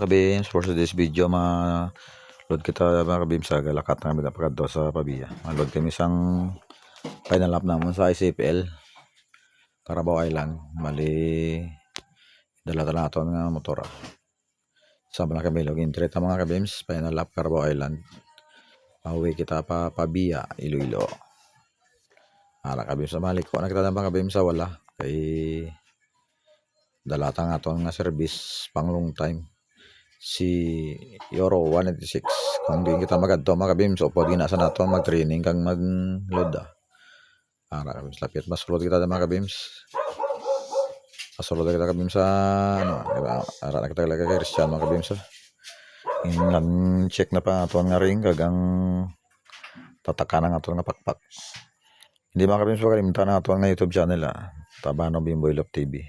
kabims, for today's video load kita mga kabims sa galakat na kami napagado sa Pabia. Load kami isang final lap naman sa ICPL Carabao Island. Mali dala-dala nato nga motor. Sama na kami log entry ta mga kabims, final lap Carabao Island. Pauwi kita pa Pabia, Iloilo. Ara kabims sa malik ko na kita mga kabims sa wala kay dalatang aton nga service pang long time si Euro 196. Kung di kita magadto mga kabims, so pwede na sa nato mag-training kang mag-load ara kabims lapit masulod kita mga kabims. Masulod kita kabims sa ara na kita kay Christian mga kabims. Check na pa aton nga ring kagang tatakanan aton nga pakpak. Hindi mga kabims kalimutan na aton nga YouTube channel Tabano Bimboy Love TV.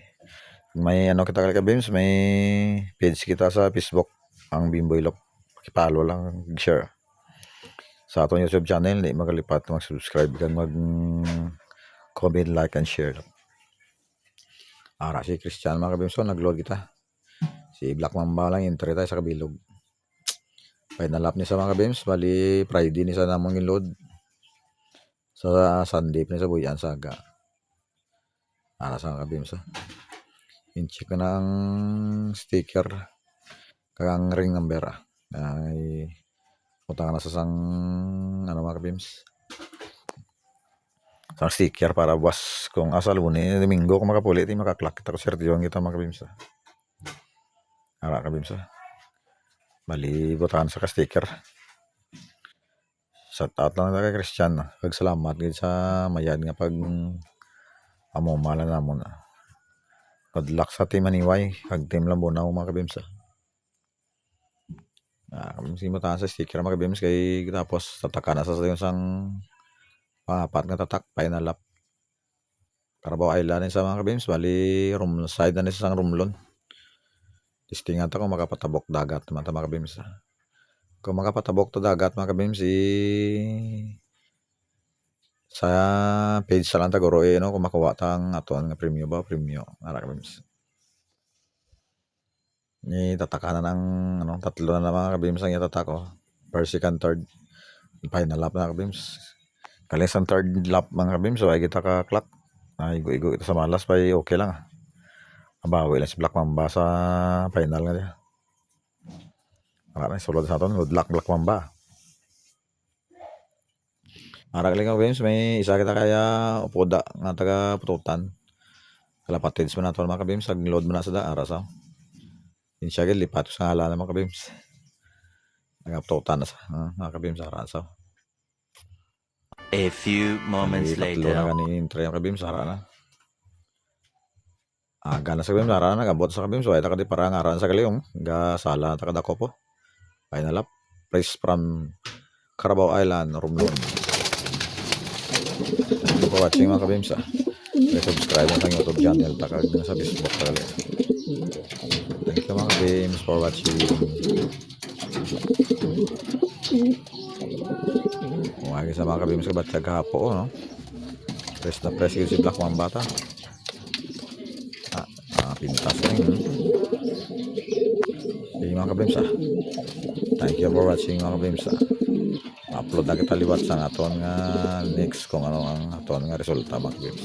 May kita kabims, may page kita sa Facebook ang Bimboy Love. Pakipalo lang, share sa aton YouTube channel. Di magalipat mag-subscribe kan mag-comment, like and share. Ara si Christian mga kabims, nag-load kita. Si Black Mamba lang entry tayo sa kabilog. Final lap ni sa mga kabims, bali Friday ni sa namang load. Sa Sunday ni sa Buyan Saga. Ara sa mga kabims in-check ko na ang sticker kang ring number ay utang na sa sang mga kabims sang sticker para buwas kung asa Lunes Domingo kung makapuli iti makaklak kita ko sertiyon kita mga kabims ara kabims bali butangan sa sticker sa tatang kay Christian pagsalamat gid sa mayad nga pag amomala namon good luck sa team Aniway kag team Lambonaw mga kabims kabims mo tahan sa sticker mga kabims kay tapos tataka na sa yung sang papat nga tatak final lap Carabao Island sa mga kabims bali room side na sa sang Romlon testing ata kung makapatabok dagat mga kabims kung makapatabok to dagat mga kabims sa page sa lang taguro no kung makuha tang aton nga premium ara kabims ni tataka na ng tatlo na mga kabims ang itatako first, second, third final lap na kabims kaling sa third lap mga kabims so ay kita ka clock ay igo ito sa malas pa okay lang abawi lang si Black Mamba sa final nga dia ara sulod sa aton good luck Black Mamba. Ara kaling kabims may isa kita kaya upoda nga taga pututan kalapatids man nato mga kabims ag load man na sa ara sa insya gid lipat sa hala mga kabims nagapututan na sa mga kabims ara sa a few moments later na kanin try ang kabims ara na aga na sa kabims ara na nagabot sa kabims ay takadi parang ara sa kaliong ga sala takadako po final lap place from Carabao Island Romlon. Thank you for watching mga kabims please subscribe ang YouTube channel takag sa Facebook kali. Thank you mga kabims for watching. Umagi sa mga kabims ka batyag hapo no press na press si Black Mamba ta pintas rin sige mga kabims thank you for watching mga kabims upload na kita liwat sa aton nga next kung ano ang aton nga resulta mga kabims.